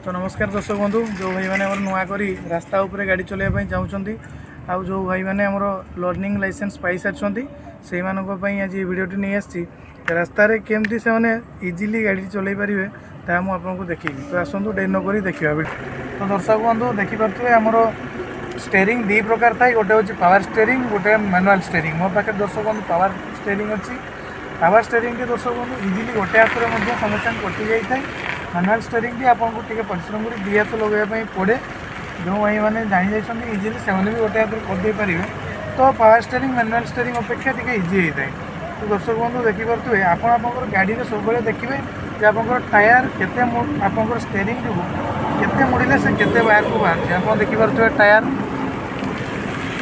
तो नमस्कार दर्शक बंधु जो भाई मैंने नुआ करी रास्ता उपरे गाड़ी चलाइबा चाहूँगी आउ जो भाई मैंने आमर लर्निंग लाइसेंस पाई सारी से आज भिडियोटी नहीं आसी रास्तार केमती से इजिली गाड़ी चल पारे ता मुझे देखी तो आसतु डेरी नक देखा तो दर्शक बंधु देखिपे आमर स्टेयरिंग दी प्रकार थाए गोटे हूँ पावर स्टेयरिंग गोटे मैनुअल स्टेयरिंग मो पाखे दर्शक बंधु पावर स्टेयरिंग अच्छी पावर स्टेयरिंग की दर्शक बंधु इजिली गोटे हाथ में समस्या कटि जाए मैनुअल स्टेयरिंग आपको टे परिश्रम कर दी हाथ लगाई पड़े जो भाई मैंने जानी जाइए इजिली से भी गोटे हाथ करदे पारे तो पावर स्टेयरिंग मैनुअल स्टेयरिंग अपेक्षा टी इजी होता है। तो दर्शक बंधु देखिपे आप गाड़ी में सब देखिए कि आप टायर के स्टेयरिंग जो मुड़े से के बाहर को बाहर आप देखिपे टायर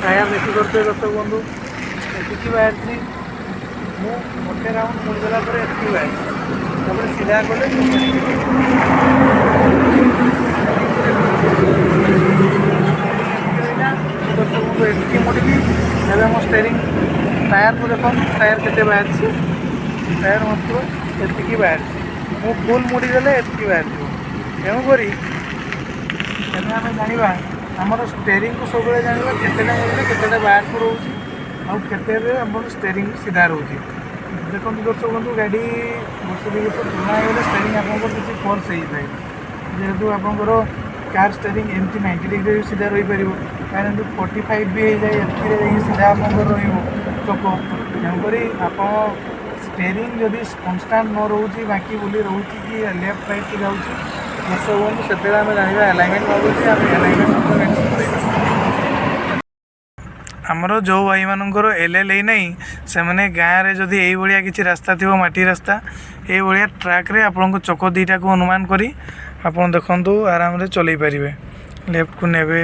टायर देखिपे दर्शक बंधु ये बाहर गोटे राउंड मुड़देला ये बाहर सीधा कले दर्शक बंधु एटी मुड़ी मो स्टेयरिंग टायर को देखो टायर के बाहर टायर मतलब ये बाहर मु फुल मुड़ीदेले ये बाहर तेणुक आम जाना आमर स्टेयरिंग को सब जाना केतेटा मुड़े केतेटा बाहर को रोचे आम स्टेयरिंग सीधा रोचे देखो दर्शक बंधु गाड़ी वर्ष 2 वर्ष पुराना होगा स्टेयरिंग आप किसी फोर्स होता है जेहेतु आपंकर कार स्टेयरिंग एमती 90 डिग्री सीधा रही पार कारण 45 भी हो जाए सीधा आप चक तेणुक आप स्टेयरिंग जदि कन्स्टाट न रोचे बाकी बोली रोचे कि लेफ्ट राइट की जाऊँगी दर्शक बंधु से आम जाना अलाइनमेंट मांगुचे आम अलाइनमेंट आमर जो भाई मानकर एल नहीं से मैंने गाँव में जदि ये किसी रास्ता थी माटी रास्ता ये ट्रैक रे आपन चक दीटा को अनुमान करी आपन देखु आराम से चल पारे लेफ्ट को नेबे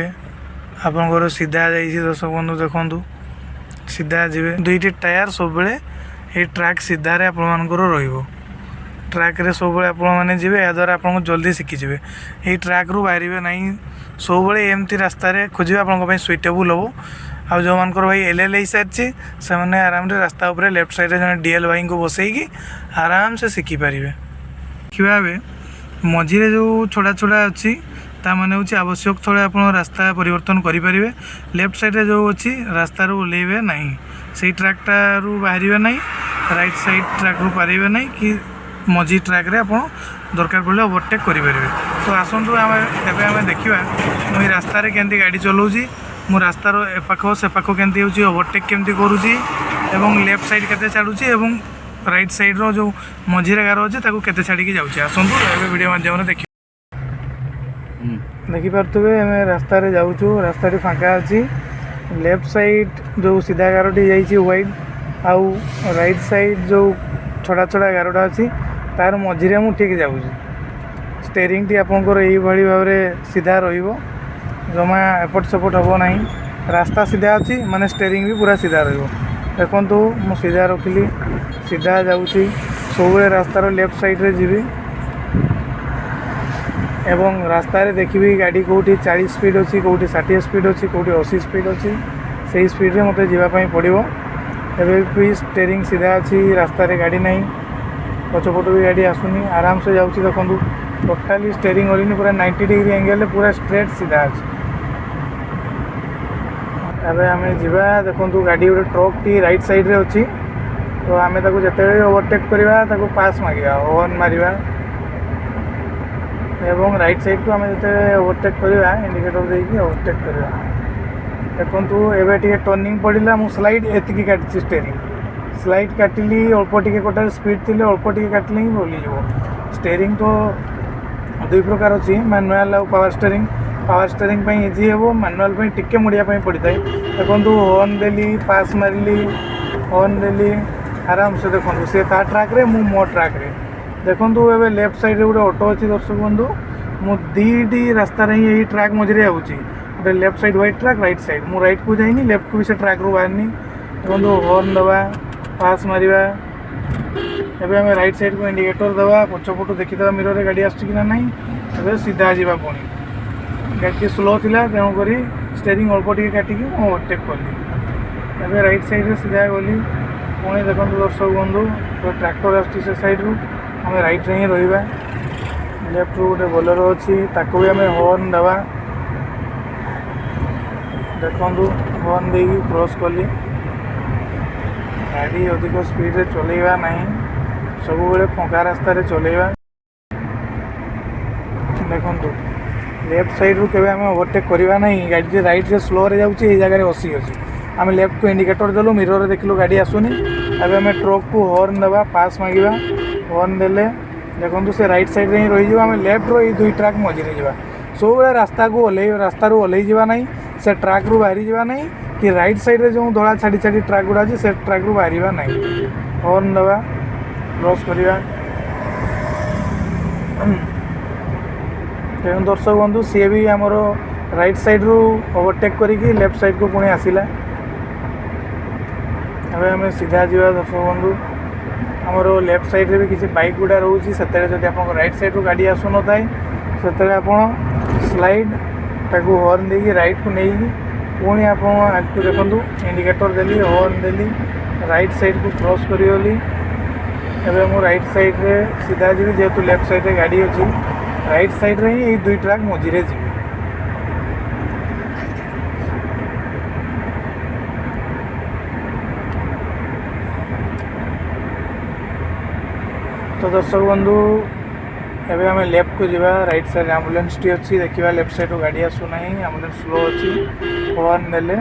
आपंकर सीधा जाइए दर्शक बंधु देखु सीधा जीवे दुईटी टायर सब ये ट्रैक सीधार आप ट्रैक रे सब आपने जी या द्वारा आपको जल्दी शिखीजे ये ट्रैक रू बाहर ना सब एमती रास्तार खोजे आप सुइटेबल हम आउ जो मानकर भाई एल हो सारी से आराम से रास्ता उपर लेफ्ट साइड जो डीएल भाई को बसईकि आराम से शिखिपारे देखा मझीरे जो छोड़ा छोड़ा अच्छी ताने हूँ आवश्यक स्थले आप रास्ता परिवर्तन करेंगे लेफ्ट साइड जो अच्छी रास्ता ओल्लेबे ना से ट्रैकटा रू बाहर ना राइट साइड ट्रैक रू पारे ना कि मझी ट्रैक रे आप दरकार पड़े ओवरटेक करेंगे तो आसतु आम देखा मुझे रास्तार केमती गाड़ी चलाऊँगी मु रास्तार एपाख सेपाख केमती हूँ ओवरटेक केमती करुँची एवं लेफ्ट साइड केते छाड़ुची एवं राइट साइड रो जो मझीरे गार अच्छे केते छाड़ी जाऊँगी आसतु ए वीडियो माध्यम देखिए देखिपे आम रास्ता जाऊँ रास्ता फाँका अच्छी लेफ्ट साइड जो सीधा गारटी जाइए व्हाइट आउ राइट साइड जो छोड़ा छोड़ा गारटा अच्छी तार मझीरे मु ठीक जाऊँ स्टेयरिंग टी आपंकर यही भाव में सीधा रो जमा एपट सेपट हम ना रास्ता सीधा अच्छी माने स्टेयरिंग भी पूरा सीधा देखु मु सीधा रखिली सीधा जाऊँ सब रास्तार लेफ्ट साइड रे जीवी एवं रास्ता रे देखी गाड़ी कौटी 40 स्पीड अच्छी कौटी 60 स्पीड अच्छी कौटी 80 स्पीड अच्छी से स्पीड रे मते जीवाई पड़ो एवं भी स्टेयरिंग सीधा अच्छी रास्ता रे गाड़ी नहीं पछपट भी गाड़ी आसुनी आराम से जाऊँ देखो टोटाली स्टेयरिंग ओलिनी पूरा 90 डिग्री एंगल पूरा स्ट्रेट सीधा अच्छी एवं आम जा देखो गाड़ी गोटे ट्रक टी राइट साइड रे अच्छी तो आम जिते ओवरटेक करवा पास मांगा हॉर्न मारिबा एवं राइट साइड को आम जो ओवरटेक करवा इंडिकेटर देकी ओवरटेक करवा देखु एवं टे टर्निंग पड़ा मुझे स्लाइड एतिकी काटी स्टेयरिंग स्लाइड काटिली अल्प टे कटार स्पीड थी अल्प टे काटिले ही ओल्लीज स्टेयरिंग तो 2 प्रकार अच्छी मैनुअल और पावर स्टेयरिंग इजी हे मैनुअल टिके मुड़िया पड़ता है देखो हॉर्न देली पास मारिली हॉर्न देली आराम से देखो सी ता ट्रैक रे मु मो ट्रैक रे देखो ए लेफ्ट साइड रे गोटे ऑटो अच्छी दर्शक बंधु मु दीटी रास्ता यही ट्रैक मझे आऊँगी गोटे left side white track right side मु राइट को जाइनी लेफ्ट को भी से ट्रैक रू बाहरनी देखो हॉर्न दबा पास मारिबा एवं आम राइट साइड को इंडिकेटर दबा पछपटू देखीदा मिरर रे गाड़ी आसुची कि नहीं एवं सीधा जावा पुणी गाड़ी स्लो थिला तेणुक स्टेयरिंग अल्प टे काटिकी ओवरटेक कली एवं राइट साइड रे सीधा गली पुणी देखो दर्शक बंधु ट्रैक्टर आसुची से साइड रू आम राइट रे ही रहिबा लेफ्ट रू गोटे बोलेरो अच्छी ताको भी आम हॉर्न देवा देखु हॉर्न दे क्रॉस कली गाड़ी अधिक स्पीड रे चलेगा नहीं सब बेले फंका रास्ता रे चलेगा देखु लेफ्ट साइड रू केवे आम ओवरटेक करवा नहीं गाड़ी राइट रे स्लो रे जाऊँगी ये जगह बसी अच्छी आम लेफ्ट को इंडिकेटर देलु मिरर देखिलु गाड़ी आसुनी अब आम ट्रक को हॉर्न देवा पास मांगा हॉर्न देले देखु से राइट साइड रे ही रही आम लेफ्ट रो ये दुई ट्रैक मझिरे जा सब बेले रास्ता को रास्ता ओल्लै जावा नहीं से ट्रैक रू बाहरी जावा नहीं कि राइट साइड रे जो धड़ा छाड़ी छाड़ी ट्रैक गुड़ा अच्छी से ट्रैक रू बाहर नहीं हॉर्न देवा क्रॉस करवा तेणु दर्शक बंधु सी भी आमर राइट साइड रू ओवरटेक करके लेफ्ट साइड को पुणी आसला अब आम सीधा जा दर्शक बंधु आमर लेफ्ट साइड रे भी किसी बाइक गुड़ा रोचे से जब आप राइट साइड रू गाड़ी आसु न थाए से आप स्लाइड ताकू हॉर्न देकी राइट को नहीं पुणी आप देखु इंडिकेटर देली हॉर्न देली राइट साइड को क्रॉस करी एवं मु राइट साइड रे सीधा जी जेहेतु लेफ्ट साइड रे गाड़ी अच्छी राइट साइड रे ही दुई ट्रैक मझिरे जी तो दर्शक बंधु एवं आम लेफ्ट को Java right side ambulance T अच्छी देखा लेफ्ट साइड गाड़ी आसुना एम्बुलेंस स्लो अच्छी हॉर्न देले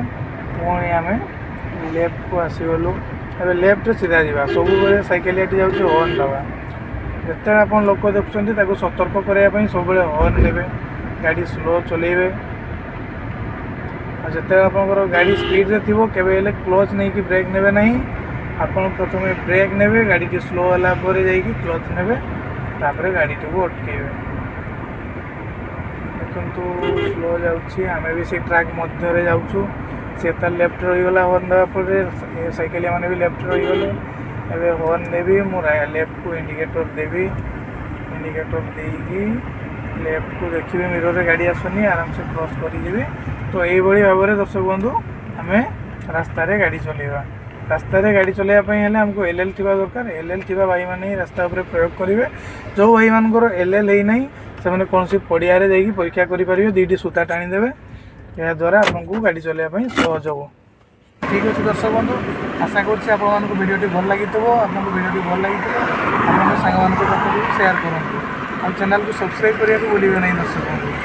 पुणी आम लेफ्ट को आसीगलु एवं लेफ्ट सीधा जावा सब बेले साइकेलियाटी जाऊँगी हॉर्न दवा जिते आप लोक देखुं सतर्क करने सब हॉर्न देवे गाड़ी स्लो चलेबे जिते आप गाड़ी स्पीड रे थी केवे क्लच नहीं कि ब्रेक नेबे नहीं आप प्रथम ब्रेक नेबे गाड़ी टी स्लो होला पर जाइए क्लच नेबे तापर गाड़ी टी को अटकेबे देखु स्लो जाऊँगी आम भी से ट्रैक मध्य जाऊँ से तार लेफ्ट रहीगला हॉर्न देवापर साइकेलिया मैंने भी लेफ्ट रहीगले एवं हॉर्न देवी मु लेफ्ट को इंडिकेटर देवी इंडिकेटर देकी लेफ्ट को देखिए मिरर रे गाड़ी आसुनी आराम से क्रॉस करी तो यही भाव में दर्शक बंधु आम रास्ता रे गाड़ी चलेगा रास्ता रे गाड़ी चलाइवाई आमको एल थी दरकार एल थी भाई मैंने रास्ता उपर प्रयोग करेंगे जो भाई मानकर एल है से कौन पड़िया परीक्षा करेंगे दुईटी सूता टाणीदेवे यह द्वारा आपको गाड़ी चलाइवाई सहज हो ठीक अच्छे दर्शक बंधु आशा करुँच आपको भिडियोटी भल लगी आपको भिडियोटी भल लगी आप सांग पाखक सेयार करूँ और चैनल को सब्सक्राइब करने को भूलिए नहीं दर्शक बंधु।